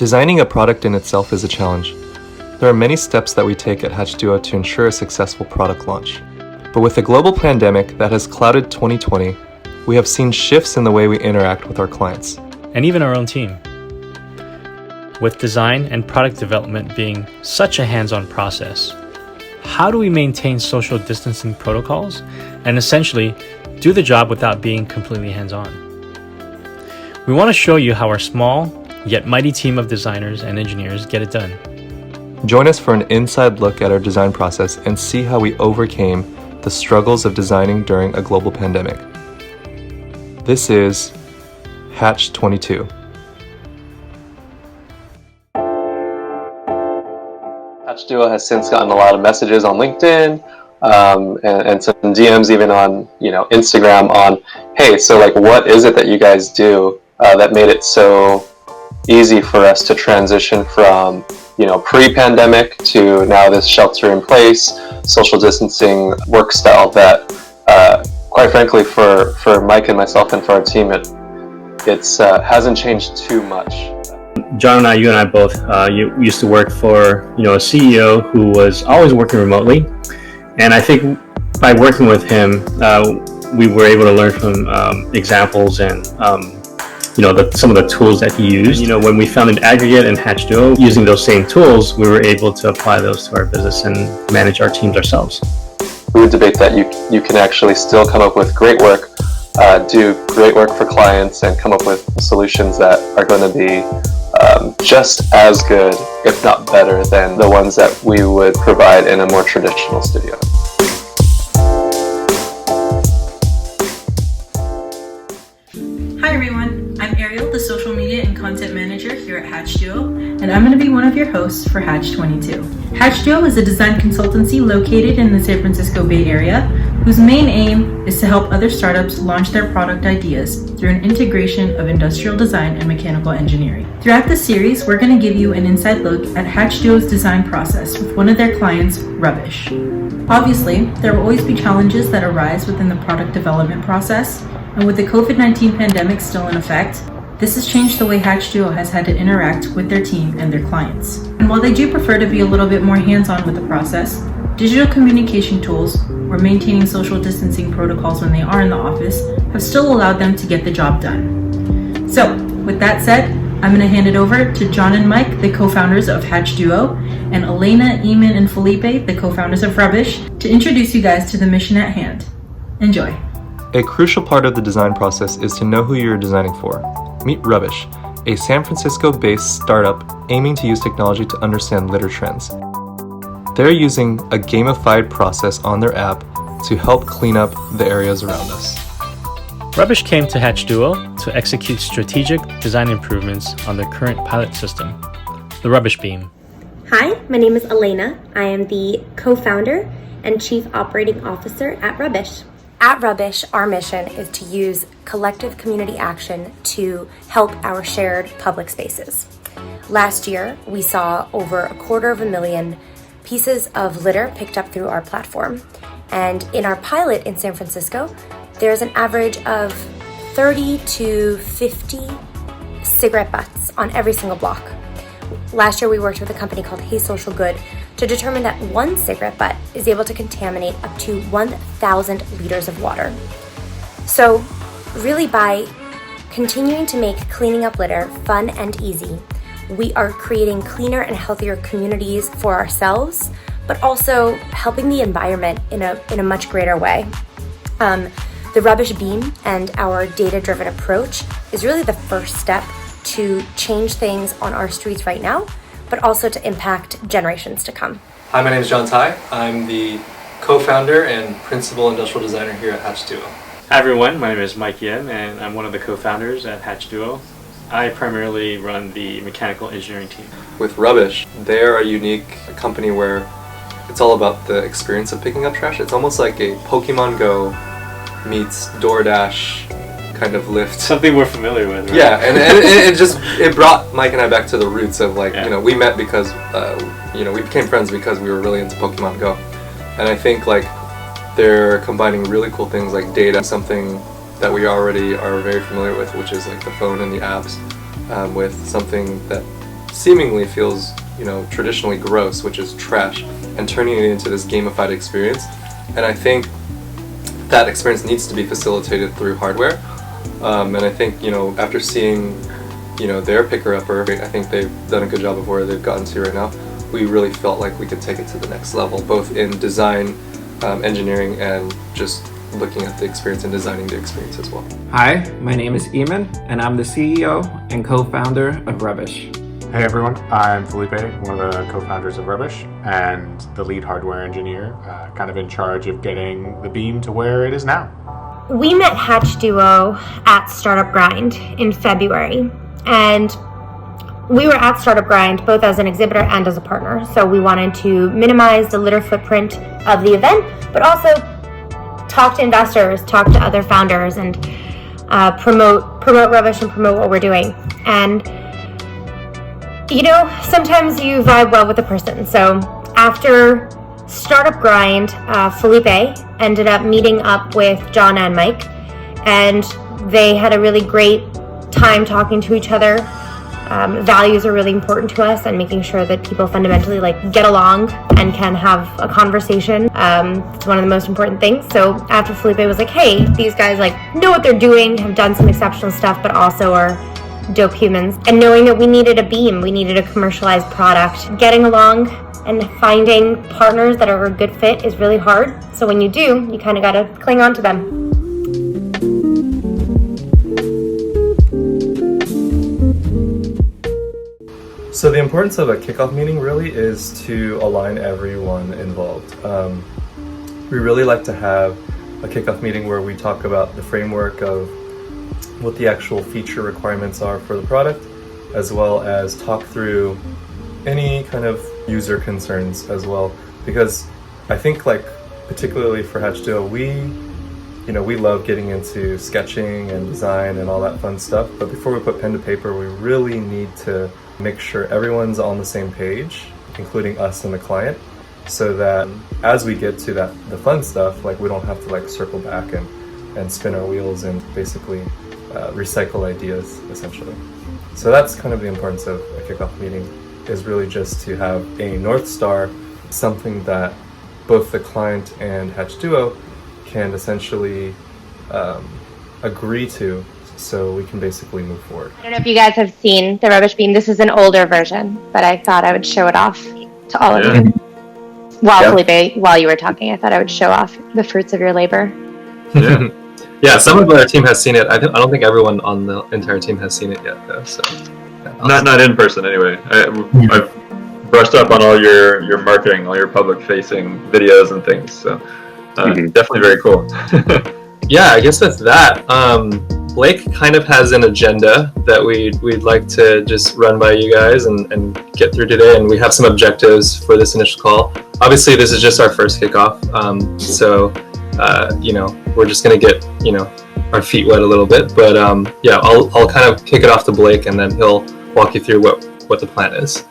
Designing a product in itself is a challenge. There are many steps that we take at Hatch-22 to ensure a successful product launch. But with the global pandemic that has clouded 2020, we have seen shifts in the way we interact with our clients. And even our own team. With design and product development being such a hands-on process, how do we maintain social distancing protocols and essentially do the job without being completely hands-on? We want to show you how our small yet mighty team of designers and engineers get it done. Join us for an inside look at our design process and see how we overcame the struggles of designing during a global pandemic. This is Hatch-22. Hatch-22 has since gotten a lot of messages on LinkedIn and some DMs even on Instagram on, hey, so like what is it that you guys do that made it so easy for us to transition from pre-pandemic to now this shelter-in-place, social distancing work style that, quite frankly, for Mike and myself and for our team, it hasn't changed too much. John and you and I both used to work for a CEO who was always working remotely, and I think by working with him, we were able to learn from examples and some of the tools that he used. When we found an aggregate in Hatch-22, using those same tools, we were able to apply those to our business and manage our teams ourselves. We would debate that you can actually still come up with great work, do great work for clients, and come up with solutions that are going to be just as good, if not better, than the ones that we would provide in a more traditional studio. Hi everyone, I'm Ariel, the social media and content manager here at Hatch-22, and I'm going to be one of your hosts for Hatch-22. Hatch-22 is a design consultancy located in the San Francisco Bay Area, whose main aim is to help other startups launch their product ideas through an integration of industrial design and mechanical engineering. Throughout this series, we're going to give you an inside look at Hatch-22's design process with one of their clients, Rubbish. Obviously, there will always be challenges that arise within the product development process, and with the COVID-19 pandemic still in effect, this has changed the way Hatch-22 has had to interact with their team and their clients. And while they do prefer to be a little bit more hands-on with the process, digital communication tools or maintaining social distancing protocols when they are in the office have still allowed them to get the job done. So, with that said, I'm going to hand it over to John and Mike, the co-founders of Hatch-22, and Elena, Eamon, and Felipe, the co-founders of Rubbish, to introduce you guys to the mission at hand. Enjoy. A crucial part of the design process is to know who you're designing for. Meet Rubbish, a San Francisco-based startup aiming to use technology to understand litter trends. They're using a gamified process on their app to help clean up the areas around us. Rubbish came to Hatch-22 to execute strategic design improvements on their current pilot system, the Rubbish Beam. Hi, my name is Elena. I am the co-founder and chief operating officer at Rubbish. At Rubbish, our mission is to use collective community action to help our shared public spaces. Last year, we saw over 250,000 pieces of litter picked up through our platform. And in our pilot in San Francisco, there's an average of 30 to 50 cigarette butts on every single block. Last year, we worked with a company called Hey Social Good to determine that one cigarette butt is able to contaminate up to 1,000 liters of water. So really, by continuing to make cleaning up litter fun and easy, we are creating cleaner and healthier communities for ourselves, but also helping the environment in a much greater way. The Rubbish Beam and our data-driven approach is really the first step to change things on our streets right now, but also to impact generations to come. Hi, my name is John Tai. I'm the co-founder and principal industrial designer here at Hatch-22. Hi everyone, my name is Mike Yim and I'm one of the co-founders at Hatch-22. I primarily run the mechanical engineering team. With Rubbish, they're a unique company where it's all about the experience of picking up trash. It's almost like a Pokemon Go meets DoorDash kind of lift. Something we're familiar with, right? Yeah, and it brought Mike and I back to the roots of we met because we became friends because we were really into Pokemon Go, and I think they're combining really cool things like data, something that we already are very familiar with, which is like the phone and the apps, with something that seemingly feels, traditionally gross, which is trash, and turning it into this gamified experience. And I think that experience needs to be facilitated through hardware. And I think, after seeing, their picker-upper, I think they've done a good job of where they've gotten to right now. We really felt like we could take it to the next level, both in design, engineering, and just looking at the experience and designing the experience as well. Hi, my name is Eamon, and I'm the CEO and co-founder of Rubbish. Hey everyone, I'm Felipe, one of the co-founders of Rubbish and the lead hardware engineer, kind of in charge of getting the beam to where it is now. We met Hatch-22 at Startup Grind in February, and we were at Startup Grind both as an exhibitor and as a partner, so we wanted to minimize the litter footprint of the event, but also talk to investors, talk to other founders, and promote Rubbish and promote what we're doing. And sometimes you vibe well with a person. So after Startup Grind, Felipe ended up meeting up with John and Mike, and they had a really great time talking to each other. Values are really important to us, and making sure that people fundamentally get along and can have a conversation. It's one of the most important things. So after Felipe was like, hey, these guys know what they're doing, have done some exceptional stuff, but also are dope humans, and knowing that we needed a beam, we needed a commercialized product. Getting along and finding partners that are a good fit is really hard. So when you do, you kind of got to cling on to them. So the importance of a kickoff meeting really is to align everyone involved. We really like to have a kickoff meeting where we talk about the framework of what the actual feature requirements are for the product, as well as talk through any kind of user concerns as well. Because I think particularly for Hatch-22, we love getting into sketching and design and all that fun stuff. But before we put pen to paper, we really need to make sure everyone's on the same page, including us and the client, so that as we get to the fun stuff, we don't have to circle back and spin our wheels and basically recycle ideas, essentially. So that's kind of the importance of a kickoff meeting, is really just to have a North Star, something that both the client and Hatch-22 can essentially agree to, so we can basically move forward. I don't know if you guys have seen the Rubbish Beam. This is an older version, but I thought I would show it off to all of you. Felipe, while you were talking, I thought I would show off the fruits of your labor. Yeah. Yeah, some of our team has seen it. I don't think everyone on the entire team has seen it yet, though. So, not in person anyway. I've brushed up on all your marketing, all your public-facing videos and things. So definitely very cool. Yeah, I guess that's that. Blake kind of has an agenda that we'd like to just run by you guys and get through today, and we have some objectives for this initial call. Obviously, this is just our first kickoff, so we're just gonna get our feet wet a little bit. But I'll kind of kick it off to Blake, and then he'll walk you through what the plan is.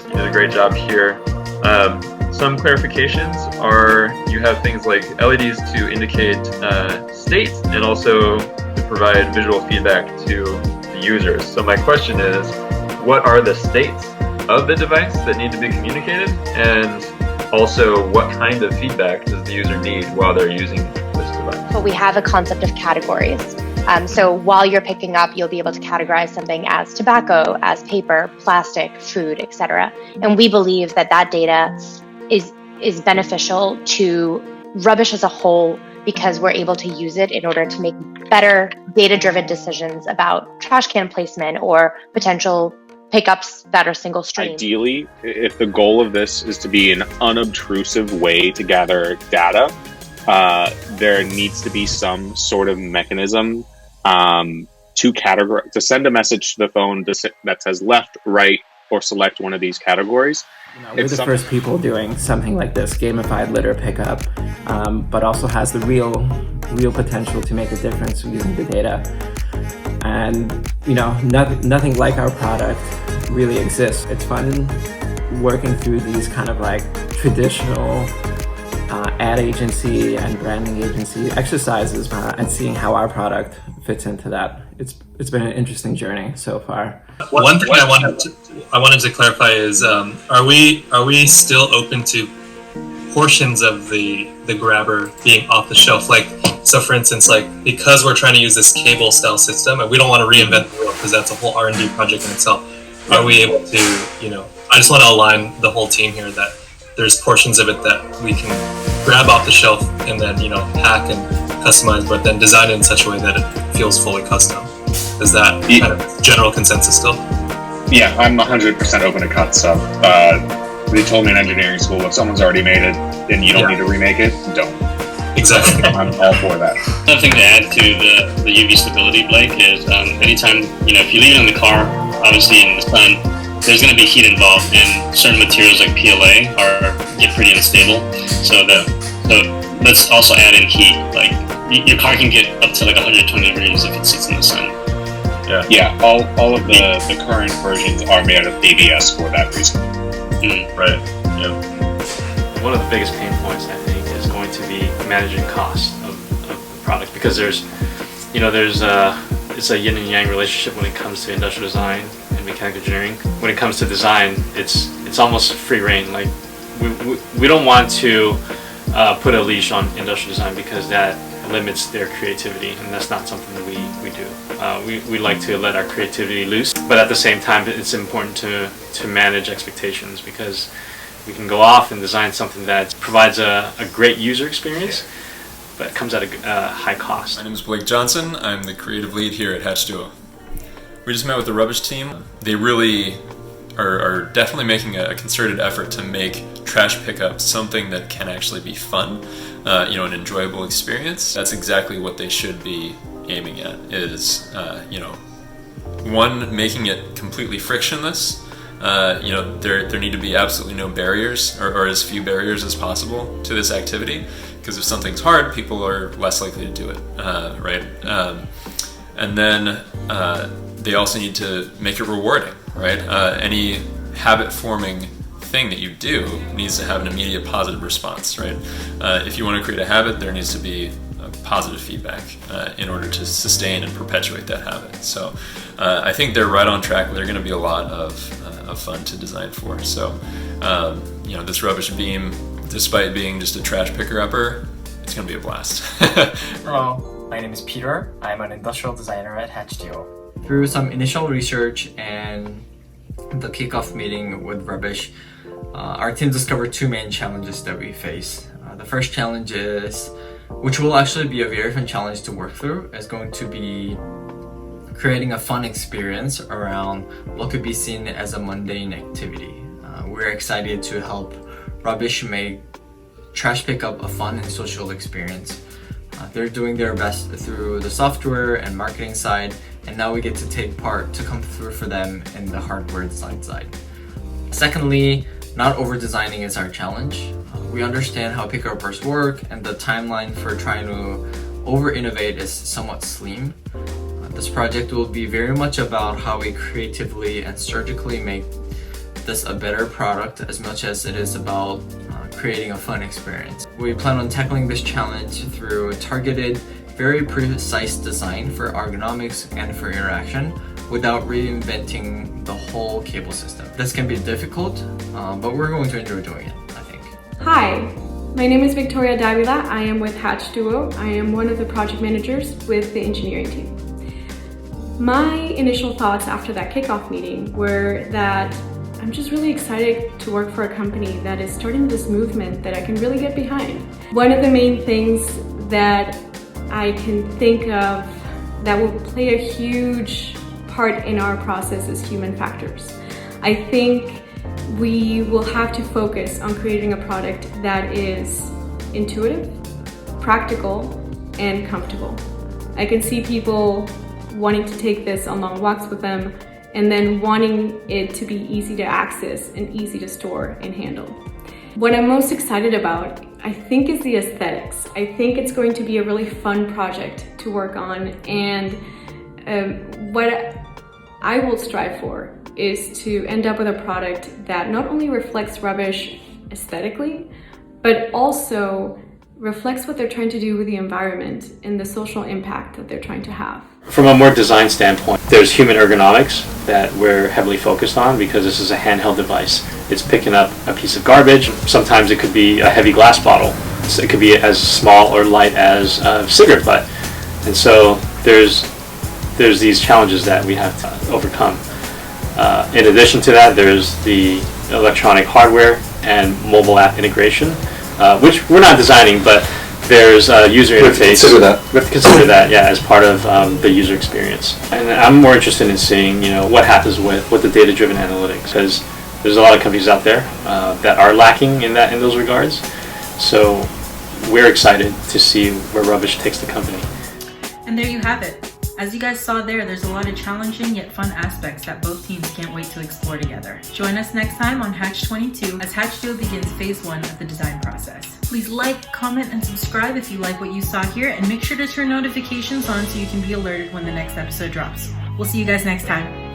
You did a great job here. Some clarifications are you have things like LEDs to indicate state and also to provide visual feedback to the users. So my question is, what are the states of the device that need to be communicated? And also, what kind of feedback does the user need while they're using this device? Well, we have a concept of categories. So while you're picking up, you'll be able to categorize something as tobacco, as paper, plastic, food, etc. And we believe that data is beneficial to Rubbish as a whole, because we're able to use it in order to make better data-driven decisions about trash can placement or potential pickups that are single stream. Ideally, if the goal of this is to be an unobtrusive way to gather data, there needs to be some sort of mechanism to send a message to the phone that says left, right, or select one of these categories. We're the first people doing something like this, gamified litter pickup, but also has the real potential to make a difference using the data. And nothing like our product really exists. It's fun working through these kind of traditional ad agency and branding agency exercises and seeing how our product fits into that. it's been an interesting journey so far. One thing I wanted to clarify is, are we still open to portions of the grabber being off the shelf? Like, so for instance, like, because we're trying to use this cable style system and we don't want to reinvent the wheel because that's a whole R&D project in itself, are we able to, I just want to align the whole team here that there's portions of it that we can grab off the shelf and then, hack and customize, but then design it in such a way that it feels fully custom. Is that kind of general consensus still? Yeah, I'm 100% open to cut stuff. They told me in engineering school, if someone's already made it and you don't need to remake it, don't. Exactly. I'm all for that. Another thing to add to the UV stability, Blake, is anytime, if you leave it in the car, obviously in the sun, there's going to be heat involved, and certain materials like PLA get pretty unstable. So let's also add in heat. Like, your car can get up to like 120 degrees if it sits in the sun. Yeah. All of the current versions are made out of ABS for that reason. Right. Yeah. One of the biggest pain points, I think, is going to be managing cost of the product, because it's a yin and yang relationship when it comes to industrial design and mechanical engineering. When it comes to design, it's almost free reign. Like, we don't want to put a leash on industrial design because that limits their creativity, and that's not something that we do. We like to let our creativity loose, but at the same time, it's important to manage expectations, because we can go off and design something that provides a great user experience, but it comes at a high cost. My name is Blake Johnson. I'm the creative lead here at Hatch-22. We just met with the Rubbish team. They really are definitely making a concerted effort to make trash pickup something that can actually be fun, an enjoyable experience. That's exactly what they should be aiming at, is, one, making it completely frictionless. There need to be absolutely no barriers, or as few barriers as possible to this activity, because if something's hard, people are less likely to do it, right? And then they also need to make it rewarding, right? Any habit-forming thing that you do needs to have an immediate positive response, right? If you want to create a habit, there needs to be positive feedback in order to sustain and perpetuate that habit. So I think they're right on track. They're going to be a lot of fun to design for. So this rubbish beam, despite being just a trash picker-upper, it's going to be a blast. Hello, my name is Peter. I'm an industrial designer at Hatch-22. Through some initial research and the kickoff meeting with Rubbish, our team discovered two main challenges that we face. The first challenge is, which will actually be a very fun challenge to work through, is going to be creating a fun experience around what could be seen as a mundane activity. We're excited to help Rubbish make trash pickup a fun and social experience. They're doing their best through the software and marketing side, and now we get to take part to come through for them in the hardware design side. Secondly, not over-designing is our challenge. We understand how picker-uppers work, and the timeline for trying to over-innovate is somewhat slim. This project will be very much about how we creatively and surgically make this a better product, as much as it is about creating a fun experience. We plan on tackling this challenge through targeted, very precise design for ergonomics and for interaction, without reinventing the whole cable system. This can be difficult, but we're going to enjoy doing it, I think. Hi, my name is Victoria Davila. I am with Hatch-22. I am one of the project managers with the engineering team. My initial thoughts after that kickoff meeting were that I'm just really excited to work for a company that is starting this movement that I can really get behind. One of the main things that I can think of that will play a huge part in our process is human factors. I think we will have to focus on creating a product that is intuitive, practical, and comfortable. I can see people wanting to take this on long walks with them, and then wanting it to be easy to access and easy to store and handle. What I'm most excited about, I think, is the aesthetics. I think it's going to be a really fun project to work on, and what I will strive for is to end up with a product that not only reflects Rubbish aesthetically, but also reflects what they're trying to do with the environment and the social impact that they're trying to have. From a more design standpoint, there's human ergonomics that we're heavily focused on because this is a handheld device. It's picking up a piece of garbage. Sometimes it could be a heavy glass bottle. It could be as small or light as a cigarette butt. And so there's these challenges that we have to overcome. In addition to that, there's the electronic hardware and mobile app integration, which we're not designing, but there's a user interface. We have to consider that, yeah, as part of the user experience. And I'm more interested in seeing, what happens with the data-driven analytics, because there's a lot of companies out there that are lacking in those regards. So we're excited to see where Rubbish takes the company. And there you have it. As you guys saw there's a lot of challenging yet fun aspects that both teams can't wait to explore together. Join us next time on Hatch-22 as Hatch-Duo begins phase 1 of the design process. Please like, comment, and subscribe if you like what you saw here, and make sure to turn notifications on so you can be alerted when the next episode drops. We'll see you guys next time.